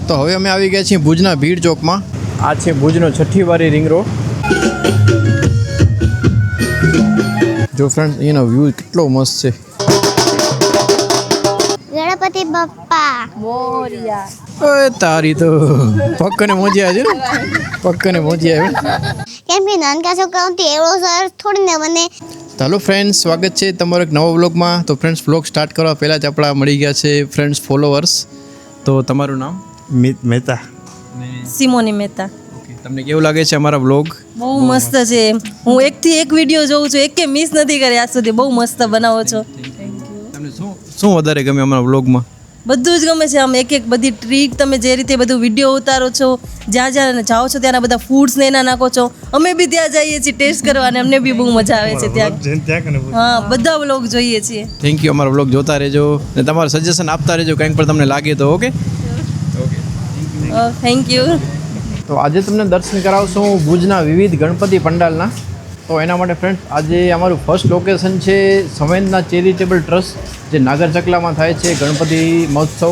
તો હવે અમે આવી ગયા છીએ ભુજના ભીડ ચોકમાં. આ છે ભુજનો 6ઠ્ઠી વાળી રિંગ રોડ. જો ફ્રેન્ડ એનો વ્યૂ કેટલો મસ્ત છે. ગણપતિ બાપ્પા મોરિયા. ઓય તારી તો પક્કને મોજ્યા છે ને, પક્કને મોજ્યા આવે. કેમ કે નાનકા છોકરાઓથી એવો સર થોડી ને મને. ચાલો ફ્રેન્ડ્સ, સ્વાગત છે તમારો એક નવો વ્લોગમાં. તો ફ્રેન્ડ્સ, વ્લોગ સ્ટાર્ટ કરવા પહેલાં જ આપણા મળી ગયા છે ફ્રેન્ડ્સ ફોલોવર્સ. તો તમારું નામ? મહેતા. સિમોની મહેતા. ઓકે, તમને કેવું લાગે છે અમારા વ્લોગ? બહુ મસ્ત છે. હું એકથી એક વિડીયો જોઉં છું, એકે મિસ નથી કરી આજ સુધી. બહુ મસ્ત બનાવો છો. તમને શું વધારે ગમે અમારા વ્લોગમાં? બધું જ ગમે છે. આમ એક એક બધી ટ્રીટ, તમે જે રીતે બધું વિડીયો ઉતારો છો, જ્યાં જ્યાં જાઓ છો ત્યાંના બધા ફૂડ્સ ને એના નાખો છો. અમે બી ત્યાં જઈએ છીએ ટેસ્ટ કરવા અને અમને બી બહુ મજા આવે છે ત્યાં. હા, બધા વ્લોગ જોઈએ છીએ. Thank you. અમારા વ્લોગ જોતા રહેજો ને તમારું સજેશન આપતા રહેજો કંઈક પણ તમને લાગે તો. Okay okay, thank you. તો આજે તમને દર્શન કરાવશું ભુજના વિવિધ ગણપતિ પંડાલના. તો એના માટે ફ્રેન્ડ્સ, આજે અમારું ફર્સ્ટ લોકેશન છે સંવેદના ચેરિટેબલ ટ્રસ્ટ, જે નાગર ચકલામાં થાય છે ગણપતિ મહોત્સવ.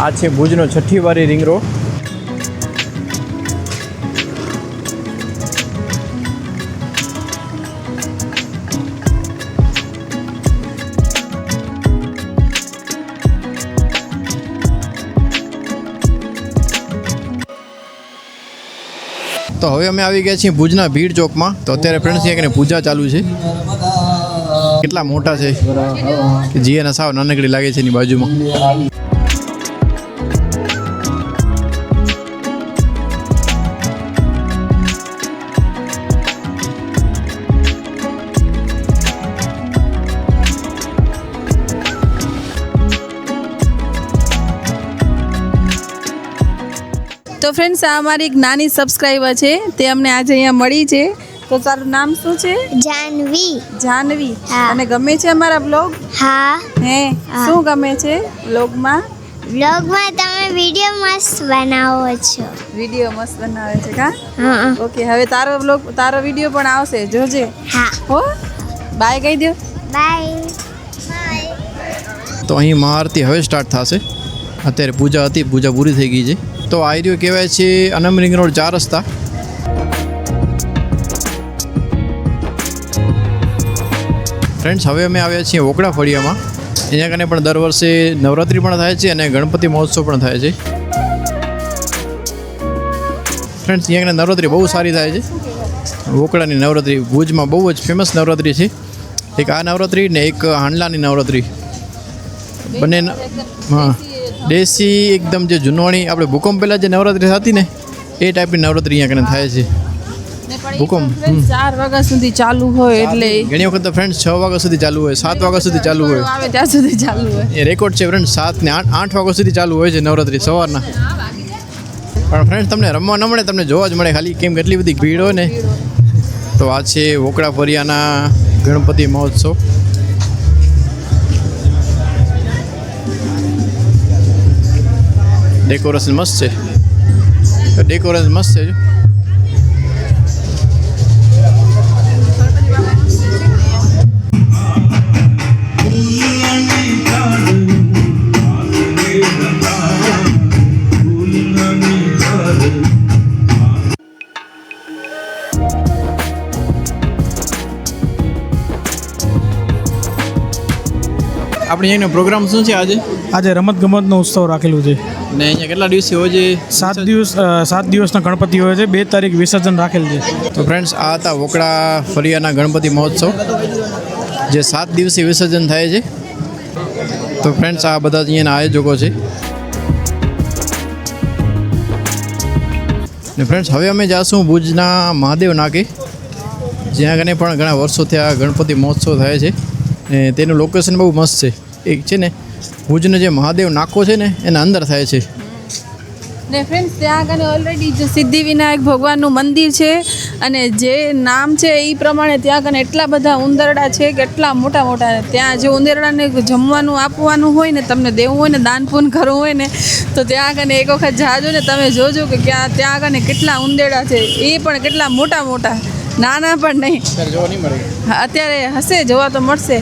આ છે ભુજનો 6ઠ્ઠી વાળી રિંગ રોડ. તો હવે અમે આવી ગયા છીએ ભુજના ભીડ ચોકમાં. તો અત્યારે ફ્રેન્ડ્સ અહીંયા કને પૂજા ચાલુ છે. કેટલા મોટા છે કે જીએના સાવ નાનકડી લાગે છે એની બાજુમાં. તો ફ્રેન્ડ્સ, આ અમારી એક નાની સબસ્ક્રાઈબર છે, તે અમને આજે અહીંયા મળી છે. તો તારું નામ શું છે? જાનવી. જાનવી. હા. અને ગમે છે અમારા બ્લોગ? હા. હે, શું ગમે છે બ્લોગમાં? વ્લોગમાં તમે વિડીયો મસ્ત બનાવો છો. વિડીયો મસ્ત બનાવે છે કા? હા. ઓકે, હવે તારો વિડીયો પણ આવશે, જોજે. હા. હો, બાય કહી દો. બાય. તો અહીં મહાઆરતી હવે સ્ટાર્ટ થશે. અત્યારે પૂજા હતી, પૂજા પૂરી થઈ ગઈ છે. તો આ એરિયો કહેવાય છે અનમ રિંગ રોડ 4 રસ્તા. ફ્રેન્ડ્સ, હવે અમે આવ્યા છીએ ઓકડા ફળિયામાં. અહીંયા કને પણ દર વર્ષે નવરાત્રિ પણ થાય છે અને ગણપતિ મહોત્સવ પણ થાય છે. ફ્રેન્ડ્સ, અહીંયા કને નવરાત્રિ બહુ સારી થાય છે. ઓકડાની નવરાત્રિ ભુજમાં બહુ જ ફેમસ નવરાત્રિ છે. એક આ નવરાત્રિ ને એક હાંડલાની નવરાત્રિ, બંને. હા, દેશી એકદમ જે જૂનવાણી, આપણે ભૂકંપ પહેલાં જે નવરાત્રિ થતી ને એ ટાઈપની નવરાત્રિ અહીંયા કને થાય છે. ભૂકંપ 4 વાગ્યા સુધી ચાલુ હોય, એટલે ઘણી વખત તો ફ્રેન્ડ્સ 6 વાગ્યા સુધી ચાલુ હોય, 7 વાગ્યા સુધી ચાલુ હોય. આવે ત્યાં સુધી ચાલુ હોય. એ રેકોર્ડ છે ફ્રેન્ડ્સ. 7 ને 8 વાગ્યા સુધી ચાલુ હોય છે નવરાત્રિ સવારના. પણ ફ્રેન્ડ્સ, તમને રમવા ન મળે, તમને જોવા જ મળે ખાલી, કેમ કે એટલી બધી ભીડ હોય ને. તો આ છે ઓકડા ફળિયાના ગણપતિ મહોત્સવ. ડેકોરેશન મસ્ત છે. ડેકોરેશન મસ્ત છે. આપણે અહીંનો પ્રોગ્રામ શું છે આજે? આજે રમતગમતનો ઉત્સવ રાખેલું છે ને અહીંયા કેટલા દિવસે હોય છે? 7 દિવસના ગણપતિ હોય છે. 2 તારીખ વિસર્જન રાખેલ છે. તો ફ્રેન્ડ્સ, આ હતા ઓકડા ફળિયાના ગણપતિ મહોત્સવ, જે 7 દિવસે વિસર્જન થાય છે. તો ફ્રેન્ડ્સ, આ બધા અહીંયાના આયોજકો છે. ને ફ્રેન્ડ્સ, હવે અમે જાશું ભુજના મહાદેવ નાકે, જ્યાં કને પણ ઘણા વર્ષોથી આ ગણપતિ મહોત્સવ થાય છે. ને તેનું લોકેશન બહુ મસ્ત છે. એક છે ને ભુજનો જે મહાદેવ નાકો છે ને એના અંદર થાય છે. ને ફ્રેન્ડ્સ, ત્યાં આગળ ઓલરેડી જો સિદ્ધિવિનાયક ભગવાનનું મંદિર છે અને જે નામ છે એ પ્રમાણે ત્યાં કને એટલા બધા ઉંદરડા છે કે એટલા મોટા મોટા. ત્યાં જે ઉંદરડાને જમવાનું આપવાનું હોય ને, તમને દેવું હોય ને, દાન પૂન કરવું હોય ને, તો ત્યાં કને એક વખત જાજો ને તમે જોજો કે ત્યાં કને કેટલા ઉંદરડા છે. એ પણ કેટલા મોટા મોટા, નાના પણ નહીં. જોવા નહીં મળે. અત્યારે હશે, જોવા તો મળશે.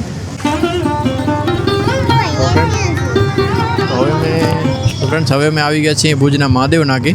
ફ્રેન્ડ્સ હવે અમે આવી ગયા છીએ ભુજના મહાદેવ નાકે.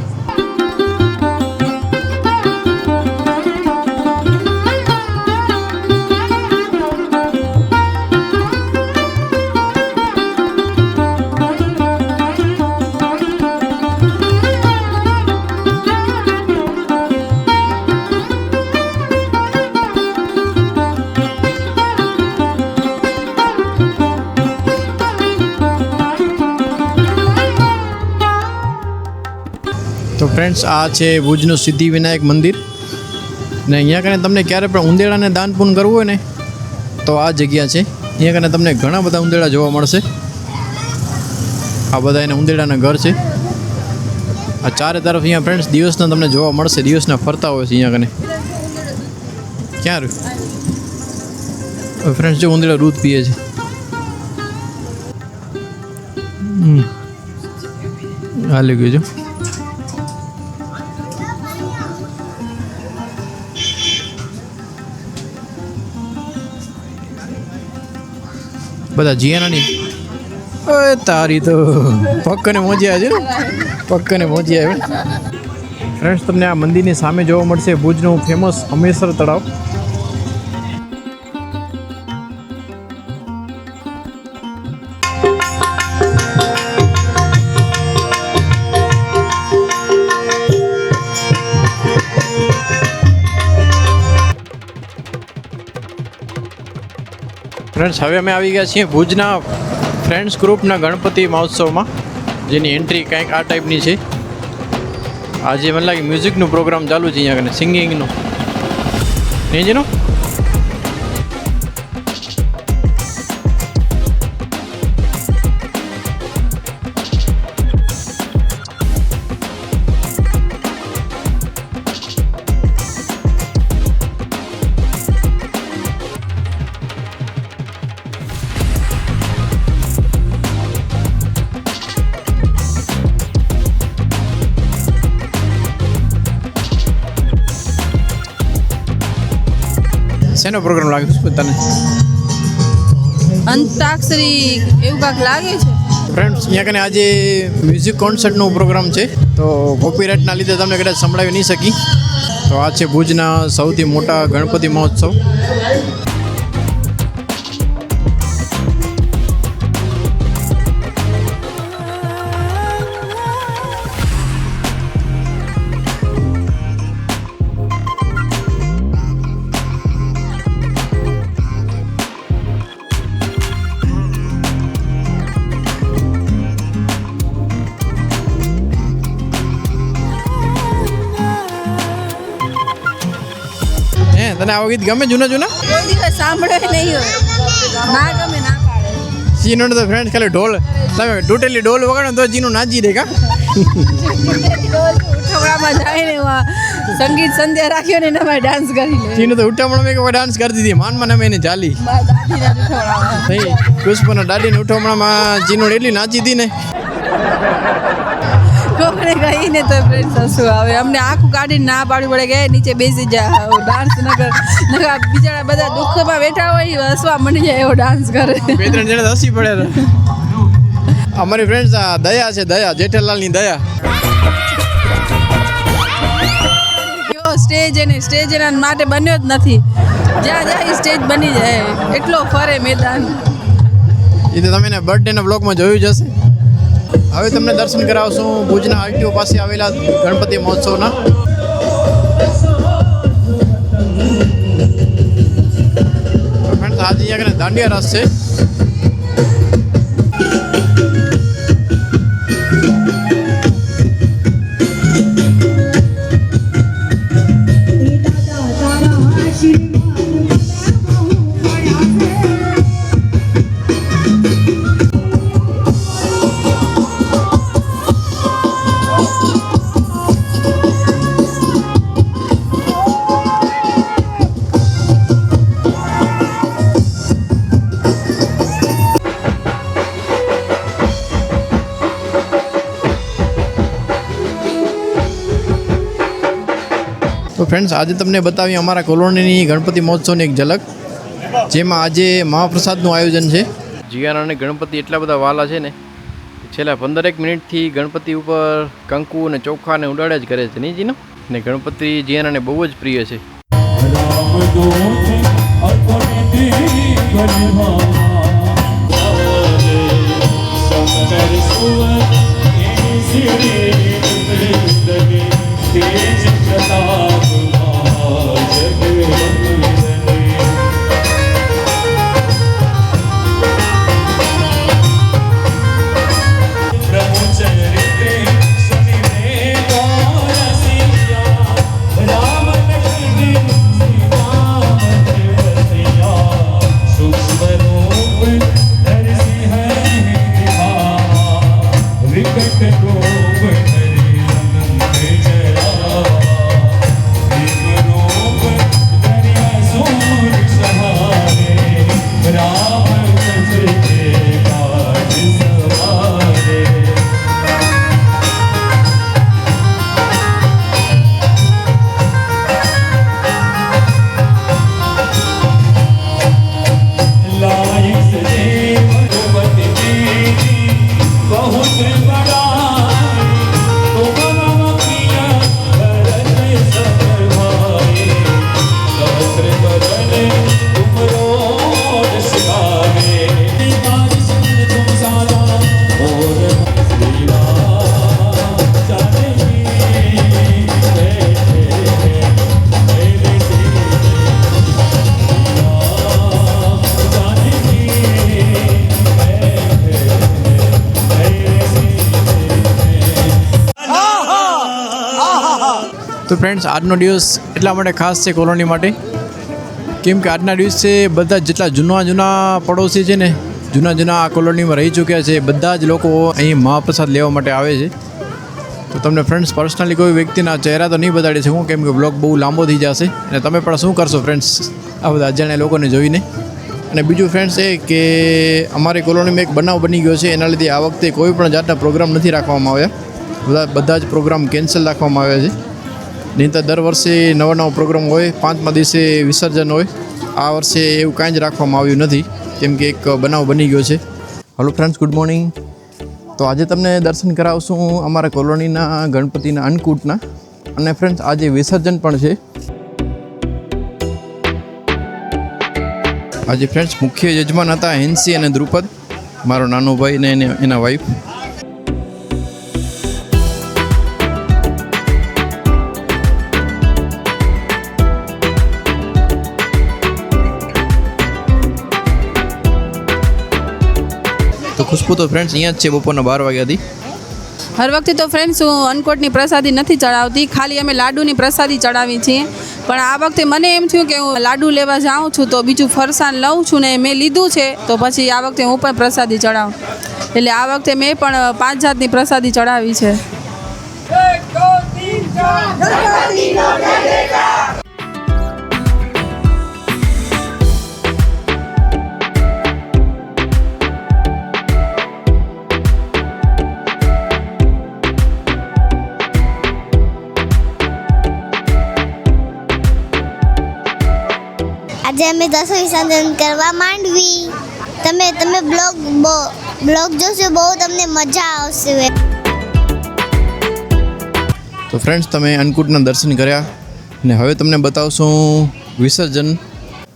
તો ફ્રેન્ડ્સ આ છે ભુજનું સિદ્ધિવિનાયક મંદિર ને અહીંયા કને તમને ક્યારે પણ ઉંદેડાને દાન પૂન કરવું હોય ને તો આ જગ્યા છે. અહીંયા કને તમને ઘણા બધા ઉંદેડા જોવા મળશે. આ બધા એને ઉંદેડાના ઘર છે. આ ચારે તરફ અહીંયા ફ્રેન્ડ્સ દિવસના તમને જોવા મળશે, દિવસના ફરતા હોય છે અહીંયા કને. ક્યાં રહ્યું ફ્રેન્ડ્સ? જો ઉંદેડા દૂધ પીએ છે. હાલી ગયું જો. બધા જીયાનાની ઓય તારી તો પક્કને મોજ્યા છે ને, પક્કને મોજ્યા આવે. ફ્રેન્ડ્સ તમને આ મંદિરની સામે જોવા મળશે ભુજનું ફેમસ હમીરસર તળાવ. ફ્રેન્ડ્સ હવે અમે આવી ગયા છીએ ભુજના ફ્રેન્ડ્સ ગ્રુપના ગણપતિ મહોત્સવમાં, જેની એન્ટ્રી કંઈક આ ટાઈપની છે. આજે મને લાગે મ્યુઝિકનું પ્રોગ્રામ ચાલુ છે અહીંયા કને, સિંગિંગનું નહીં જેનો. શેનો પ્રોગ્રામ લાગે છે તને? અંતાક્ષરી એવું કાંક લાગે છે. ફ્રેન્ડ્સ અહીંયા કને આજે મ્યુઝિક કોન્સર્ટનો પ્રોગ્રામ છે, તો કોપીરાઇટના લીધે તમને કદાચ સંભળાવી નહીં શકી. તો આ છે ભુજના સૌથી મોટા ગણપતિ મહોત્સવ. તને આવો ગીત ગમે? જૂના કોઈ દિવસ સાંભળ્યો નહીં હોય, ના ગમે ના પાડે. ચીનો તો ફ્રેન્ડ ખાલી ઢોલ, તમે તૂટેલી ઢોલ વગાડો તો ચીનું નાચી દે કા. ઉઠવડામાં જાય ને એમાં સંગીત સંધ્યા રાખ્યો ને એમાં ડાન્સ કરી લે. ચીનું તો ઉઠામણામાં એક ડાન્સ કરતી હતી, માનમાં અમે એને ચાલી દાદીના ઉઠવડામાં નહીં. પુષ્પના દાદીને ઉઠામણામાં ચીનું એટલી નાચી હતી ને. કોકને કહીને તો ફ્રેન્ડ્સ હસવું આવે. અમને આખું કાઢીને ના પાડવી પડે કે નીચે બેસી જા, ડાન્સ ન કર. બિચારા બધા દુઃખમાં બેઠા હોય હસવા મંડી જાય એવો ડાન્સ કરે. 2-3 જણા હસી પડે. અમારી ફ્રેન્ડ્સ આ દયા છે, દયા જેઠાલાલની દયા. સ્ટેજ એના માટે બન્યો જ નથી. જ્યાં જાય સ્ટેજ બની જાય, એટલો ફરે મેદાન. એ તો તમે એના બર્થડેના બ્લોગમાં જોયું જ હશે. હવે તમને દર્શન કરાવશું ભુજના આરટીઓ પાસે આવેલા ગણપતિ મહોત્સવના. ફ્રેન્ડ્સ આજે અહીંયા દાંડિયા રસ છે. તો ફ્રેન્ડ્સ આજે તમને બતાવી અમારા કોલોનીની ગણપતિ મહોત્સવની એક ઝલક, જેમાં આજે મહાપ્રસાદનું આયોજન છે. જીયાના અને ગણપતિ એટલા બધા વાલા છે ને, છેલ્લા 15 મિનિટથી ગણપતિ ઉપર કંકુ અને ચોખાને ઉડાડ્યા જ કરે છે નહીં જીનો. ને ગણપતિ જીયાનાને બહુ જ પ્રિય છે. તો ફ્રેન્ડ્સ આજનો દિવસ એટલા માટે ખાસ છે કોલોની માટે, કેમ કે આજના દિવસે બધા જેટલા જૂના પડોશી છે ને, જૂના આ કોલોનીમાં રહી ચૂક્યા છે, બધા જ લોકો અહીં મહાપ્રસાદ લેવા માટે આવે છે. તો તમને ફ્રેન્ડ્સ પર્સનલી કોઈ વ્યક્તિના ચહેરા તો નહીં બતાડી શકું, કેમ કે બ્લોગ બહુ લાંબો થઈ જશે અને તમે પણ શું કરશો ફ્રેન્ડ્સ આ બધા અજાણ્યા લોકોને જોઈને. અને બીજું ફ્રેન્ડ્સ એ કે અમારી કોલોનીમાં એક બનાવ બની ગયો છે, એના લીધે આ વખતે કોઈ પણ જાતના પ્રોગ્રામ નથી રાખવામાં આવ્યા. બધા જ પ્રોગ્રામ કેન્સલ રાખવામાં આવ્યા છે. નહીં તો દર વર્ષે નવા પ્રોગ્રામ હોય, 5મા દિવસે વિસર્જન હોય. આ વર્ષે એવું કાંઈ જ રાખવામાં આવ્યું નથી, કેમ કે એક બનાવ બની ગયો છે. Hello friends, good morning. તો આજે તમને દર્શન કરાવશું અમારા કોલોનીના ગણપતિના અન્નકૂટના. અને ફ્રેન્ડ્સ આજે વિસર્જન પણ છે. આજે ફ્રેન્ડ્સ મુખ્ય યજમાન હતા હેન્સી અને દ્રુપદ, મારો નાનો ભાઈ ને એના વાઈફ. તો ખુશ્બુ તો ફ્રેન્ડ્સ અહીંયા જ છે બપોરના 12 વાગ્યાથી. હર વખતે તો ફ્રેન્ડ્સ હું અન્નકોટની પ્રસાદી નથી ચડાવતી, ખાલી અમે લાડુની પ્રસાદી ચડાવી છીએ. પણ આ વખતે મને એમ થયું કે હું લાડુ લેવા જાઉં છું તો બીજું ફરસાણ લઉં છું ને મેં લીધું છે, તો પછી આ વખતે હું પણ પ્રસાદી ચડાવું. એટલે આ વખતે મેં પણ 5 જાતની પ્રસાદી ચડાવી છે. આજે અમે 10 વિસર્જન કરવા માંડવી. તમે બ્લોગ જોશો, બહુ તમને મજા આવશે. તો ફ્રેન્ડ્સ તમે અન્નકૂટના દર્શન કર્યા ને હવે તમને બતાવશું વિસર્જન.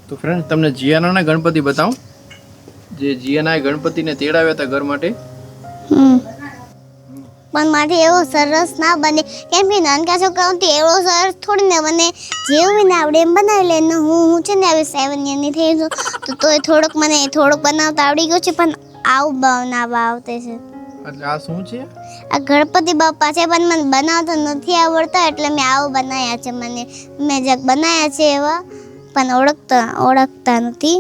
તો ફ્રેન્ડ્સ તમને જીયાનાના ગણપતિ બતાવું, જે જીયાનાએ ગણપતિને તેડાવ્યા હતા ઘર માટે. પણ મારે એવો સરસ ના બને, કેમ કે નાનકા છોકરાઓથી એવો સરસ થોડી ને બને. જેવું ને આવડે એમ બનાવી લે. હું છે ને હવે 7 યરની થઈ છું, તો તોય થોડુંક બનાવતા આવડી ગયું છે, પણ આવું બનાવવા આવતે છે. એટલે આ શું છે? આ ગણપતિ બાપા છે, પણ મને બનાવતા નથી આવડતા, એટલે મેં આવું બનાવ્યા છે. મેં જે બનાવ્યા છે એવા, પણ ઓળખતા નથી,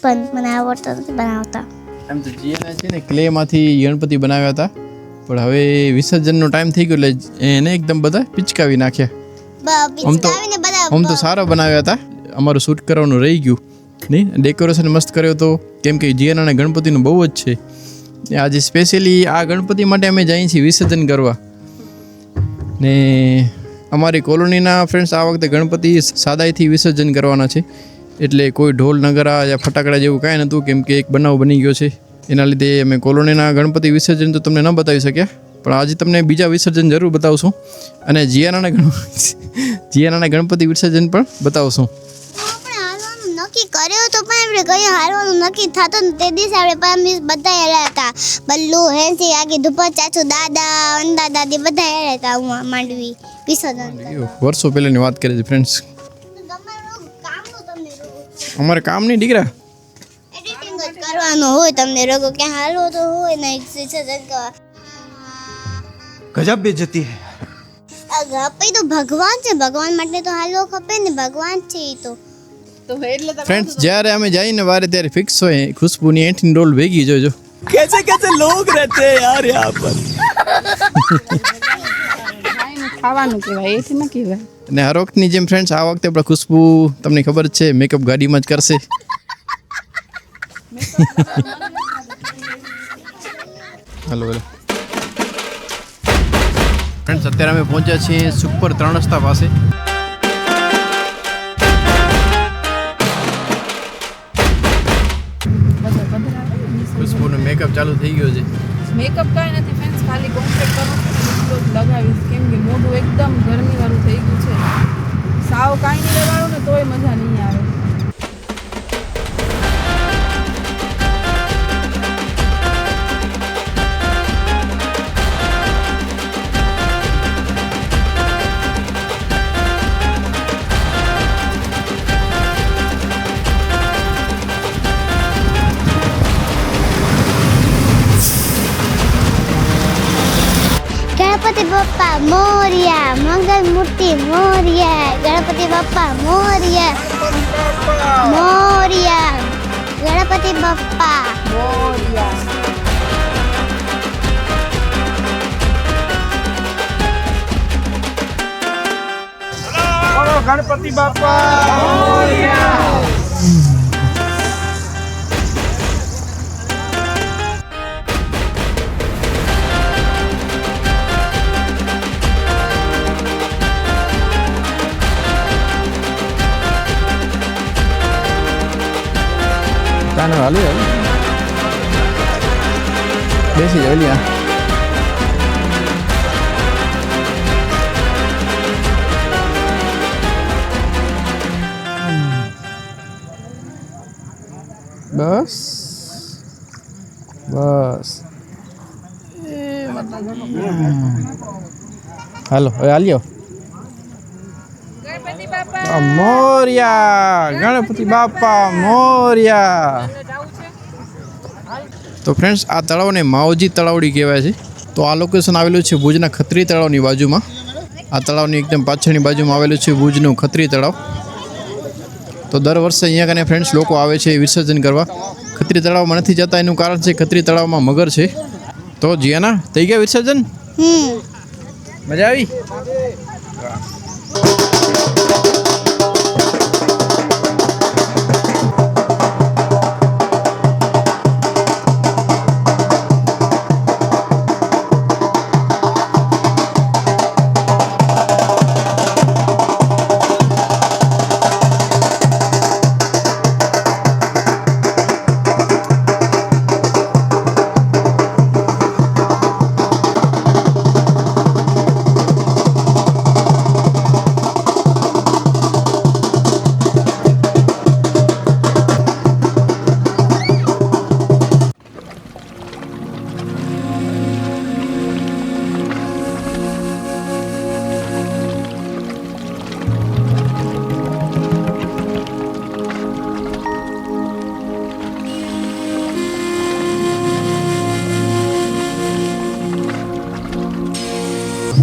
પણ મને આવડતા નથી બનાવતા. એમ તો જીયાના છે ને ક્લેમાંથી ગણપતિ બનાવ્યા હતા, પણ હવે વિસર્જનનો ટાઈમ થઈ ગયો એટલે એને એકદમ બધા પિચકાવી નાખ્યા. આમ તો સારા બનાવ્યા હતા, અમારું શૂટ કરવાનું રહી ગયું નહીં. ડેકોરેશન મસ્ત કર્યો હતો, કેમ કે જીયાના ગણપતિનું બહુ જ છે. આજે સ્પેશિયલી આ ગણપતિ માટે અમે જઈએ છીએ વિસર્જન કરવા. ને અમારી કોલોનીના ફ્રેન્ડ્સ આ વખતે ગણપતિ સાદાઈથી વિસર્જન કરવાના છે, એટલે કોઈ ઢોલ નગારા યા ફટાકડા જેવું કાંઈ નહોતું, કેમ કે એક બનાવ બની ગયો છે. એના લીધે અમે કોલોનીના ગણપતિ વિસર્જન તો તમને ન બતાવી શક્યા, પણ આજે તમને બીજા વિસર્જન જરૂર બતાવશું અને જીયાનાના ગણપતિ વિસર્જન પણ બતાવશું. આપણે હાલવાનું નક્કી કર્યું તો પણ આપણે કઈ હાલવાનું નક્કી થતું ને તે દિવસે આપણે પરમ બધા હેરા હતા. બલ્લુ, હેન્સી, આગી ધુપત, ચાચુ, દાદા, અંદા, દાદી બધા હેરા હતા. હું માંડવી વિસર્જન વર્ષો પહેલાંની વાત કરે છે ફ્રેન્ડ્સ. અમારે કામ નહીં દીકરા, એડિટિંગ જ કરવાનું હોય તમને રોગો ક્યાં હાલવો તો હોય ને વિસર્જન કરવા. गजब बेइज्जती है. ગણપતિ તો ભગવાન છે, ભગવાન માટે તો હાલવો ખપે ને, ભગવાન છે એ તો. ફ્રેન્ડ્સ જ્યારે અમે જઈએ ને વારે ત્યારે ફિક્સ હોય ખુશ્બુની એન્ટીન રોલ ભેગી જોજો. कैसे कैसे लोग रहते हैं यार यहाँ पर. ખાવાનું કહેવાય, એથી ન કહેવાય. અને હર વખતની જેમ ફ્રેન્ડ્સ આ વખતે આપણે ખુશ્બુ તમને ખબર જ છે મેકઅપ ગાડીમાં જ કરશે. હલો ફ્રેન્ડ્સ, અત્યારે અમે પહોંચ્યા છીએ સુપર 3 રસ્તા પાસે. ખુશ્બુનો મેકઅપ ચાલુ થઈ ગયો છે. મેકઅપ કાંઈ નથી ફ્રેન્ડ્સ, ખાલી કોન્ટ્રેક્ટ કરું છું ને લગાવીશ, કેમ કે મોઢું એકદમ ગરમીવાળું થઈ ગયું છે. સાવ કાંઈ નહીં લગાડું ને તોય મજા નહીં આવે. ગણપતિ બાપ્પા મોરિયા, મંગલ મૂર્તિ મોરિયા, ગણપતિ બાપ્પા મોરિયા, મોરિયા, ગણપતિ બાપ્પા મોરિયા. ગણપતિ બાપા તાને હાલી બેસી જાવ લ્યા. બસ બસ હાલો હવે હાલ્યો. મોરિયા, ગણપતિ બાપા મોરિયા. તો ફ્રેન્ડ્સ, આ તળાવને માવજી તળાવડી કહેવાય છે. તો આ લોકેશન આવેલું છે ભુજના ખત્રી તળાવની બાજુમાં. આ તળાવની એકદમ પાછળની બાજુમાં આવેલું છે ભુજનું ખત્રી તળાવ. તો દર વર્ષે અહીંયા કને ફ્રેન્ડ્સ લોકો આવે છે વિસર્જન કરવા. ખત્રી તળાવમાં નથી જતા એનું કારણ છે ખત્રી તળાવમાં મગર છે. તો જીયાના થઈ ગયા વિસર્જન? મજા આવી?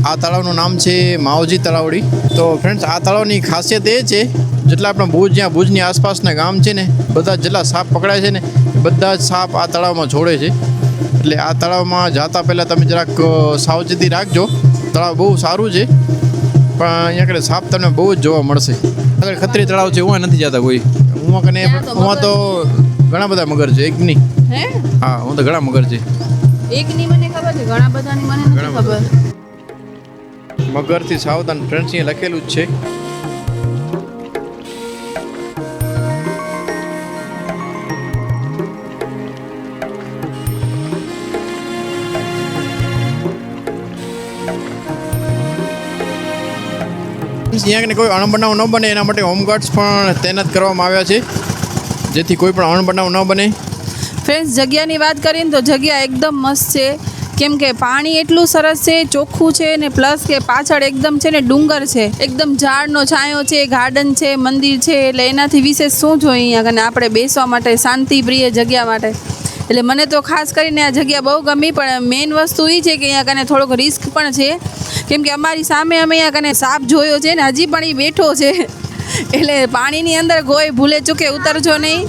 આ તળાવનું નામ છે માવજી તળાવડી. તો ફ્રેન્ડ્સ, આ તળાવની ખાસિયત એ છે જેટલા આપણા ભુજની આસપાસના ગામ છે ને બધા જેટલા સાપ પકડાય છે ને બધા જ સાપ આ તળાવમાં છોડે છે. એટલે આ તળાવમાં જતા પહેલાં તમે જરાક સાવચેતી રાખજો. તળાવ બહુ સારું છે પણ અહીંયા આગળ સાપ તમને બહુ જ જોવા મળશે. આગળ ખત્રી તળાવ છે, હું નથી જતા કોઈ. હું તો ઘણા બધા મગર છે, એક નહીં. હા, હું તો ઘણા મગર છે. એકની મને ખબર છે, ઘણા બધાની મને નથી ખબર. મગરથી સાવધાન ફ્રેન્ડ્સ અહીંયા લખેલું જ છે. અહીંયા કને કોઈ અણબનાવ ન બને એના માટે હોમગાર્ડ્સ પણ તૈનાત કરવામાં આવ્યા છે, જેથી કોઈ પણ અણબનાવ ન બને. ફ્રેન્ડ્સ જગ્યાની વાત કરીએ ને તો જગ્યા એકદમ મસ્ત છે, કેમ કે પાણી એટલું સરસ છે, ચોખ્ખું છે ને પ્લસ કે પાછળ એકદમ છે ને ડુંગર છે, એકદમ ઝાડનો છાંયો છે, ગાર્ડન છે, મંદિર છે, એટલે એનાથી વિશેષ શું જોઈએ અહીંયા કને આપણે બેસવા માટે શાંતિપ્રિય જગ્યા માટે. એટલે મને તો ખાસ કરીને આ જગ્યા બહુ ગમી, પણ મેઇન વસ્તુ એ છે કે અહીંયા કને થોડોક રિસ્ક પણ છે, કેમ કે અમારી સામે અમે અહીંયા કને સાપ જોયો છે ને હજી પણ એ બેઠો છે, એટલે પાણીની અંદર કોઈ ભૂલે ચૂકે ઉતરજો નહીં.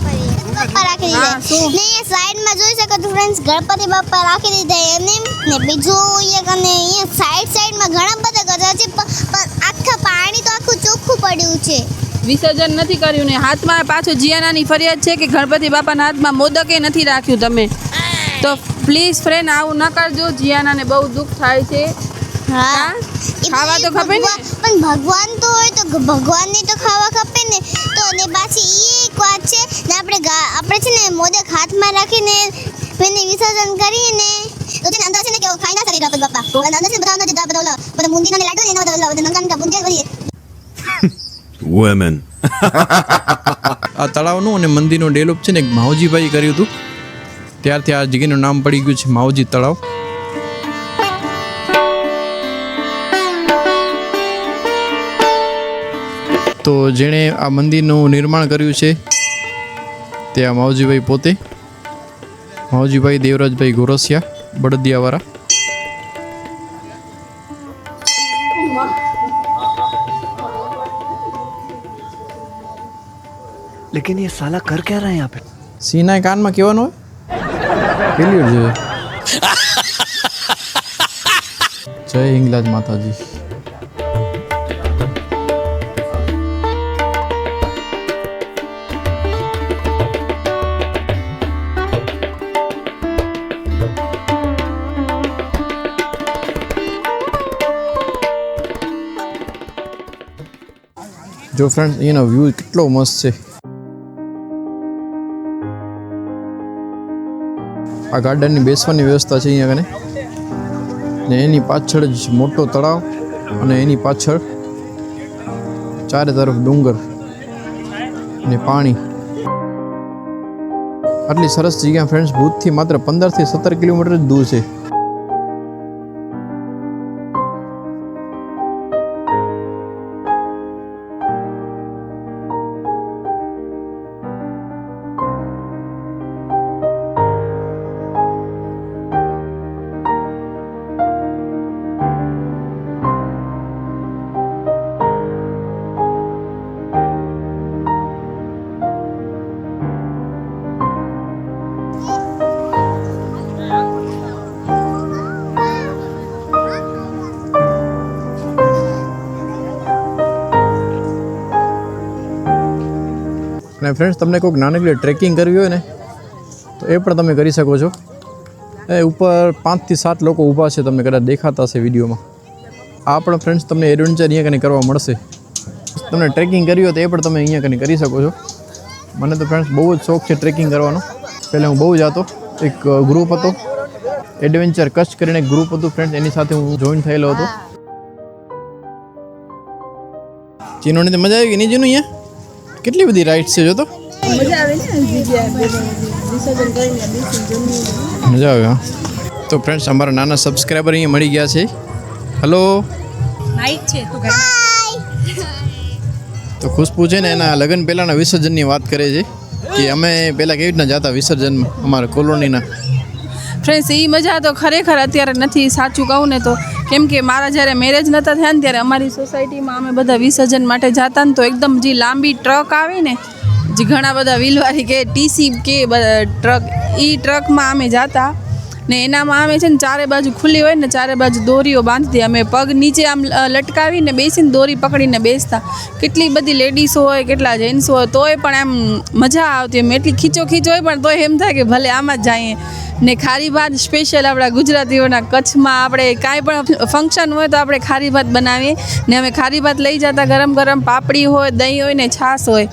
બાપા રાખી દીધા ને એ સાઈડમાં જોઈ શકો છો ફ્રેન્ડ્સ, ગણપતિ બાપા રાખી દીધા એને. ને બીજું અહીંયા કને અહીંયા સાઈડમાં ઘણા બધા ગજા છે, પણ આખા પાણી તો આખું ચોખ્ખું પડ્યું છે. વિસર્જન નથી કર્યું ને હાથમાં પાછું જીયાનાની ફરિયાદ છે કે ગણપતિ બાપાના હાથમાં મોદકે નથી રાખ્યું તમે, તો પ્લીઝ ફ્રેન્ડ આવું ન કરજો, જીયાનાને બહુ દુઃખ થાય છે. હા ખાવા તો ખપે ને, પણ ભગવાન તો હોય તો ભગવાનને તો ખાવા ખપે ને. તો અને પાછી એ એક વાત છે ને, આપણે છે ને મોદક હાથમાં રાખીને એને વિસર્જન કરીને તો છે ને અંદર છે ને કેવું ખાઈ ના શકે ગણપતિ બાપા, અને અંદર છે બધા મુંદીનો ને લાડુ ને બધા નંગન બુંદિયા કરીએ. Women. આ તળાવનું અને મંદિરનું ડેવલપ છે ને એક માવજીભાઈ કર્યું હતું, ત્યારથી આ જગ્યાનું નામ પડી ગયું છે માવજી તળાવ. તો જેણે આ મંદિરનું નિર્માણ કર્યું છે તે આ માવજીભાઈ પોતે, માવજીભાઈ દેવરાજભાઈ ગોરસિયા બળદિયાવાળા. लेकिन ये साला कर क्या रहा है यहाँ पे? સિંહના કાનમાં કહેવાનું હોય પેલી જોઈએ. જય હિંગલાજ માતાજી. જો ફ્રેન્ડ એનો વ્યૂ કેટલો મસ્ત છે. આ ગાર્ડનની બેસવાની વ્યવસ્થા છે અહીંયા કને, ને એની પાછળ જ મોટો તળાવ અને એની પાછળ ચારે તરફ ડુંગર ને પાણી. આટલી સરસ જગ્યા ફ્રેન્ડ્સ ભુજથી માત્ર 15 થી 17 કિલોમીટર જ દૂર છે. અને ફ્રેન્ડ્સ તમને કોઈક નાનકડી ટ્રેકિંગ કરવી હોય ને તો એ પણ તમે કરી શકો છો. એ ઉપર 5 થી 7 લોકો ઊભા છે, તમને કદાચ દેખાતા હશે વિડીયોમાં. આ પણ ફ્રેન્ડ્સ તમને એડવેન્ચર અહીંયા કને કરવા મળશે. તમને ટ્રેકિંગ કરવી હોય તો એ પણ તમે અહીંયા કને કરી શકો છો. મને તો ફ્રેન્ડ્સ બહુ જ શોખ છે ટ્રેકિંગ કરવાનો. પહેલાં હું બહુ જતો, એક ગ્રુપ હતો એડવેન્ચર કચ્છ કરીને એક ગ્રુપ હતું ફ્રેન્ડ્સ, એની સાથે હું જોઈન થયેલો હતો. ચીનોની તો મજા આવી ગઈ નહીં જીનું? અહીંયા કેટલી બધી રાઇડ્સ છે, જો તો મજા આવે ને વિસર્જન કરીને મજા આવે. હા તો ફ્રેન્ડ્સ અમારા નાના સબસ્ક્રાઈબર અહીંયા મળી ગયા છે. હલો નાઈટ છે તો તો ખુશ્બુ છે ને એના લગ્ન પહેલાંના વિસર્જનની વાત કરે છે કે અમે પહેલાં કેવી રીતના જતા વિસર્જનમાં અમારા કોલોનીના. ફ્રેન્ડ્સ એ મજા તો ખરેખર અત્યારે નથી, સાચું કહું ને તો. કેમ કે મારા જ્યારે મેરેજ નહોતા થયા ને ત્યારે અમારી સોસાયટીમાં અમે બધા વિસર્જન માટે જતા ને તો એકદમ જે લાંબી ટ્રક આવે ને, જે ઘણા બધા વ્હીલવાળી કે ટીસી કે ટ્રક, એ ટ્રકમાં અમે જતા ને એનામાં અમે છે ને ચારે બાજુ ખુલ્લી હોય ને ચારે બાજુ દોરીઓ બાંધતી, અમે પગ નીચે આમ લટકાવીને બેસીને દોરી પકડીને બેસતા. કેટલી બધી લેડીઝ હોય, કેટલા જેન્ટ્સ હોય, તોય પણ એમ મજા આવતી. એમ એટલી ખીચો હોય પણ તોય એમ થાય કે ભલે આમાં જ જઈએ ને ખારી ભાત સ્પેશિયલ આપણા ગુજરાતીઓના કચ્છમાં આપણે કાંઈ પણ ફંક્શન હોય તો આપણે ખારી ભાત બનાવીએ ને અમે ખારી ભાત લઈ જતા ગરમ ગરમ પાપડી હોય દહીં હોય ને છાશ હોય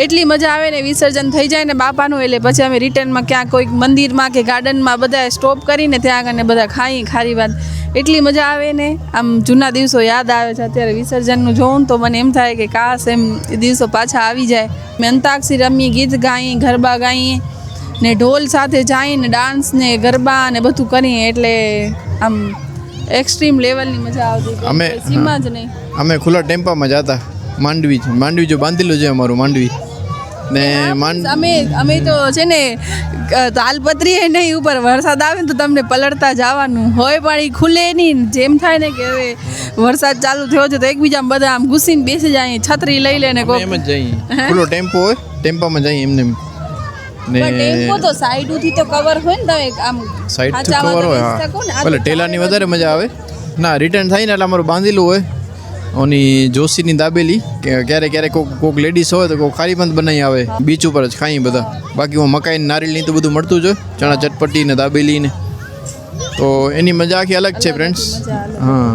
એટલી મજા આવે ને વિસર્જન થઈ જાય ને બાપાનું એટલે પછી અમે રિટર્નમાં ક્યાંક કોઈક મંદિરમાં કે ગાર્ડનમાં બધા સ્ટોપ કરીને ત્યાં આગળ બધા ખાઈ ખારી ભાત એટલી મજા આવે ને આમ જૂના દિવસો યાદ આવે છે અત્યારે વિસર્જનનું જોઉં તો મને એમ થાય કે કાશ એમ એ દિવસો પાછા આવી જાય મેં અંતાક્ષરી રમીએ ગીત ગાઈએ ગરબા ગાઈએ ને ઢોલ સાથે જઈને ડાન્સ ને ગરબા ને બધું કરીએ એટલે આમ એક્સ્ટ્રીમ લેવલની મજા આવતી અમે સીમા જ નહીં અમે ખુલ્લા ટેમ્પામાં જતા માંડવી જો બાંધેલું છે અમારું માંડવી ને અમે તો છે ને તાલપત્રી એ નહીં ઉપર વરસાદ આવે ને તો તમને પલળતા જવાનું હોય પણ એ ખુલે નહીં જેમ થાય ને કે હવે વરસાદ ચાલુ થયો છે તો એકબીજામાં બધા આમ ઘૂસીને બેસી જાય છત્રી લઈ લે ને એમ જ જઈએ ખુલ્લો ટેમ્પો હોય ટેમ્પામાં જઈએ એમને ને ટેમ્પો તો સાઈડથી તો કવર હોય ને તમે આમ સાઈડથી કવર હોય હા ભલે ટેલાની વધારે મજા આવે ના રિટર્ન થાય ને એટલે અમારું બાંધેલું હોય ઓની જોશીની દાબેલી કે ક્યારેક કોઈક લેડીઝ હોય તો કોઈ ખારી બંધ બનાવી આવે બીચ ઉપર જ ખાઈ બધા બાકી હું મકાઈ નારિયેળની તો બધું મળતું જ હોય ચણા ચટપટી ને દાબેલી ને તો એની મજા આખી અલગ છે ફ્રેન્ડ્સ હા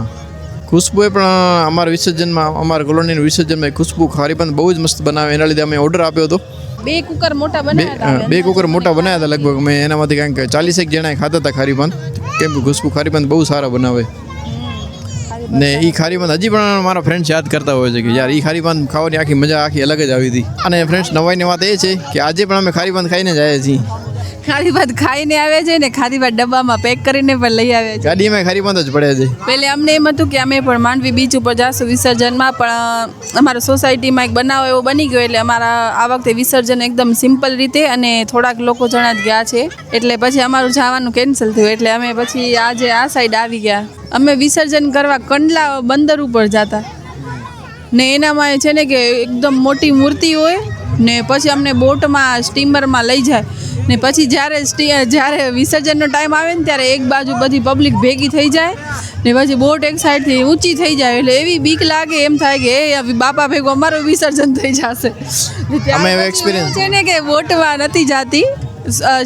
ખુશ્બુ પણ અમારા વિસર્જનમાં અમારા કોલોનીનું વિસર્જનમાં ખુશ્બુ ખારી બંધ બહુ જ મસ્ત બનાવે એના લીધે અમે ઓર્ડર આપ્યો હતો બે કુકર મોટા બનાવ્યા બે કુકર મોટા બનાવ્યા હતા લગભગ મેં એનામાંથી કંઈક 40 જણાએ ખાતા હતા ખારી બંધ કેમ કે ખુશ્બુ ખારી બંધ બહુ સારા બનાવે ને એ ખારી બંધ હજી પણ મારા ફ્રેન્ડ્સ યાદ કરતા હોય છે કે યાર એ ખારી બંધ ખાવાની આખી મજા આખી અલગ જ આવી હતી અને ફ્રેન્ડ્સ નવાઈની વાત એ છે કે આજે પણ અમે ખારી બંધ ખાઈને જ આવ્યા છીએ ખારી ભાત ખાઈને આવે છે ને ખારી ભાત ડબ્બામાં પેક કરીને પણ લઈ આવે છે ગાડીમાં ખારી બંધ જ પડે છે પહેલે અમને એમ હતું કે અમે પણ માંડવી બીચ ઉપર જાશું વિસર્જનમાં પણ અમારા સોસાયટીમાં એક બનાવ એવો બની ગયો એટલે અમારા આ વખતે વિસર્જન એકદમ સિમ્પલ રીતે અને થોડાક લોકો જણા જ ગયા છે એટલે પછી અમારું જવાનું કેન્સલ થયું એટલે અમે પછી આજે આ સાઈડ આવી ગયા અમે વિસર્જન કરવા કંડલા બંદર ઉપર જતા ને એનામાં છે ને કે એકદમ મોટી મૂર્તિ હોય ને પછી અમને બોટમાં સ્ટીમરમાં લઈ જાય ને પછી જ્યારે વિસર્જનનો ટાઈમ આવે ને ત્યારે એક બાજુ બધી પબ્લિક ભેગી થઈ જાય ને પછી બોટ એક સાઈડથી ઊંચી થઈ જાય એટલે એવી બીક લાગે એમ થાય કે એ બાપા ભેગું અમારું વિસર્જન થઈ જશે અમે એવો experience છે ને કે બોટમાં નથી જાતી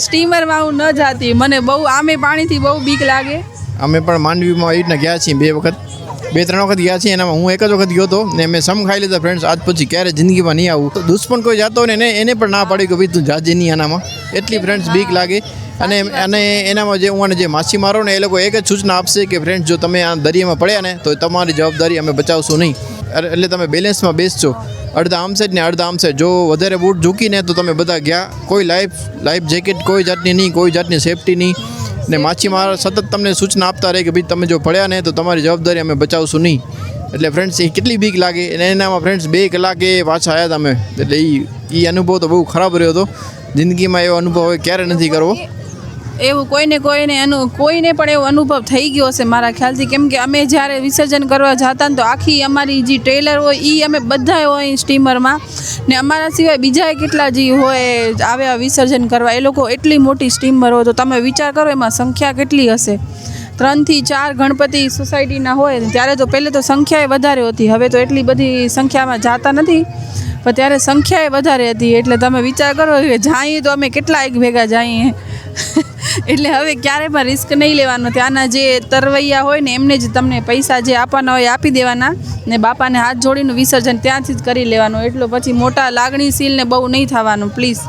સ્ટીમરમાં હું ન જાતી મને બહુ આમે પાણીથી બહુ બીક લાગે અમે પણ માંડવીમાં આવી રીતના ગયા છીએ 2 વખત ગયા છીએ એનામાં હું એક જ વખત ગયો હતો ને મેં સમ ખાઈ લીધા ફ્રેન્ડ્સ આજ પછી ક્યારે જિંદગીમાં નહીં આવું દુશ્મન કોઈ જાતો હોય ને એને પણ ના પાડી કે ભાઈ તું જાજે નહીં આનામાં એટલી ફ્રેન્ડ્સ બીક લાગે અને એનામાં જે માછીમારો ને એ લોકો એક જ સૂચના આપશે કે ફ્રેન્ડ્સ જો તમે આ દરિયામાં પડ્યા ને તો તમારી જવાબદારી અમે બચાવશું નહીં એટલે તમે બેલેન્સમાં બેસજો અડધા આમ સાઈડ ને અડધા આમ સાઈડ જો વધારે બૂટ ઝૂકીને તો તમે બધા ગયા કોઈ લાઈફ જેકેટ કોઈ જાતની નહીં કોઈ જાતની સેફટી નહીં ને માછીમાર સતત તમને સૂચના આપતા રહે કે ભાઈ તમે જો પડ્યા ને તો તમારી જવાબદારી અમે બચાવશું નહીં એટલે ફ્રેન્ડ્સ એ કેટલી બીક લાગે અને એનામાં ફ્રેન્ડ્સ 2 કલાકે પાછા આવ્યા હતા અમે એટલે એ અનુભવ તો બહુ ખરાબ રહ્યો હતો જિંદગીમાં એવો અનુભવ હવે ક્યારે નથી કરવો એવું કોઈને પણ એવો અનુભવ થઈ ગયો હશે મારા ખ્યાલથી કેમ કે અમે જ્યારે વિસર્જન કરવા જતા ને તો આખી અમારી જે ટ્રેલર હોય એ અમે બધા હોય સ્ટીમરમાં ને અમારા સિવાય બીજા કેટલા જે હોય આવ્યા વિસર્જન કરવા એ લોકો એટલી મોટી સ્ટીમર હોય તો તમે વિચાર કરો એમાં સંખ્યા કેટલી હશે 3 થી 4 ગણપતિ સોસાયટીના હોય ત્યારે તો પહેલે તો સંખ્યાએ વધારે હતી હવે તો એટલી બધી સંખ્યામાં જાતા નથી પણ ત્યારે સંખ્યાએ વધારે હતી એટલે તમે વિચાર કરો કે જઈએ તો અમે કેટલા એક ભેગા જઈએ એટલે હવે ક્યારે પણ રિસ્ક નહીં લેવાનો ત્યાંના જે તરવૈયા હોય ને એમને જ તમને પૈસા જે આપવાના હોય આપી દેવાના ને બાપાને હાથ જોડીને વિસર્જન ત્યાંથી જ કરી લેવાનું એટલો પછી મોટા લાગણીશીલ ને બહુ નહીં થવાનું પ્લીઝ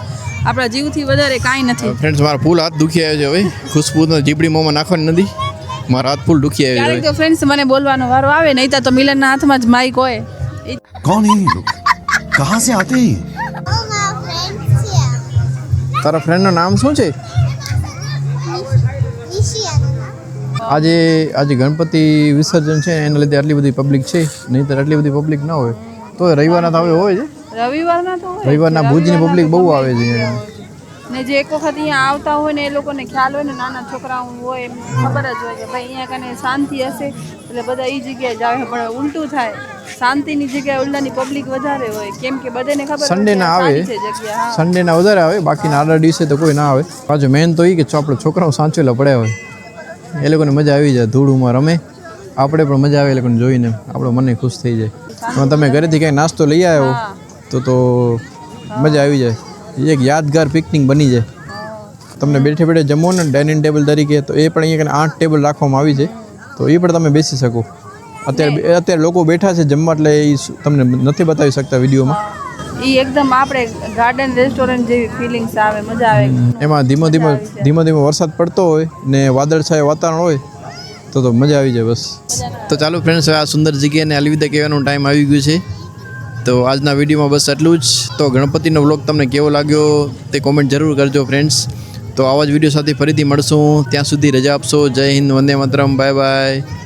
આપણા જીવથી વધારે કાંઈ નથી ફ્રેન્ડ્સ મારા ફૂલ હાથ દુખી આવ્યો છે હવે ખુશ્બુનો જીબડી મોંમાં નાખવાની નથી મારા હાથ ફૂલ દુખી આવ્યો ક્યારેક તો ફ્રેન્ડ્સ મને બોલવાનો વારો આવે નહીં તો મિલનના હાથમાં જ માઇક હોય कौन है ये लोग कहाँ से आते हैं તારા ફ્રેન્ડનું નામ શું છે આજે ગણપતિ વિસર્જન છે એના લીધે આટલી બધી પબ્લિક છે નહીં તો આટલી બધી પબ્લિક ના હોય તો રવિવારના તો હવે હોય છે રવિવારના તો હોય રવિવારના ભુજની પબ્લિક બહુ આવે છે ને જે એક વખત અહીંયા આવતા હોય ને એ લોકોને ખ્યાલ હોય ને નાના છોકરાઓ હોય એમને ખબર જ હોય કે ભાઈ અહીંયા કને શાંતિ હશે એટલે બધા એ જગ્યાએ જાવે પણ ઉલટું થાય શાંતિની જગ્યાએ ઉલ્લાની પબ્લિક વધારે હોય કેમ કે બધાને ખબર સન્ડેના આવે સન્ડેના વધારે આવે બાકીના આડા દિવસે તો કોઈ ના આવે પાછું મેન તો એ કે આપણે છોકરાઓ સાંચવેલા પડ્યા હોય એ લોકોને મજા આવી જાય ધૂળમાં રમે આપણે પણ મજા આવે એ લોકોને જોઈને આપણો મને ખુશ થઈ જાય તમે ઘરેથી કંઈ નાસ્તો લઈ આવ્યો તો મજા આવી જાય એક યાદગાર પિકનિક બની જાય તમને બેઠે બેઠે જમો ને ડાઇનિંગ ટેબલ તરીકે, તો એ પણ અહીંયા 8 ટેબલ રાખવામાં આવી છે, તો એ પણ તમે બેસી શકો. અત્યારે લોકો બેઠા છે જમવા, એટલે એ તમને નથી બતાવી શકતા વિડીયોમાં. એ એકદમ આપણે ગાર્ડન રેસ્ટોરન્ટ જેવી ફિલિંગ્સ આવે, મજા આવે. એમાં ધીમો ધીમો વરસાદ પડતો હોય ને વાદળછાયા વાતાવરણ હોય તો મજા આવી જાય બસ. તો ચાલો ફ્રેન્ડ્સ, આ સુંદર જગ્યાને અલવિદા કહેવાનો ટાઈમ આવી ગયો છે. તો આજના વિડીયોમાં બસ એટલું જ. તો ગણપતિનો વ્લોગ તમને કેવો લાગ્યો તે કોમેન્ટ જરૂર કરજો ફ્રેન્ડ્સ. તો આવા જ વિડીયો સાથે ફરીથી મળશું. ત્યાં સુધી રજા આપશો. જય હિન્દ, વંદે માતરમ, બાય બાય.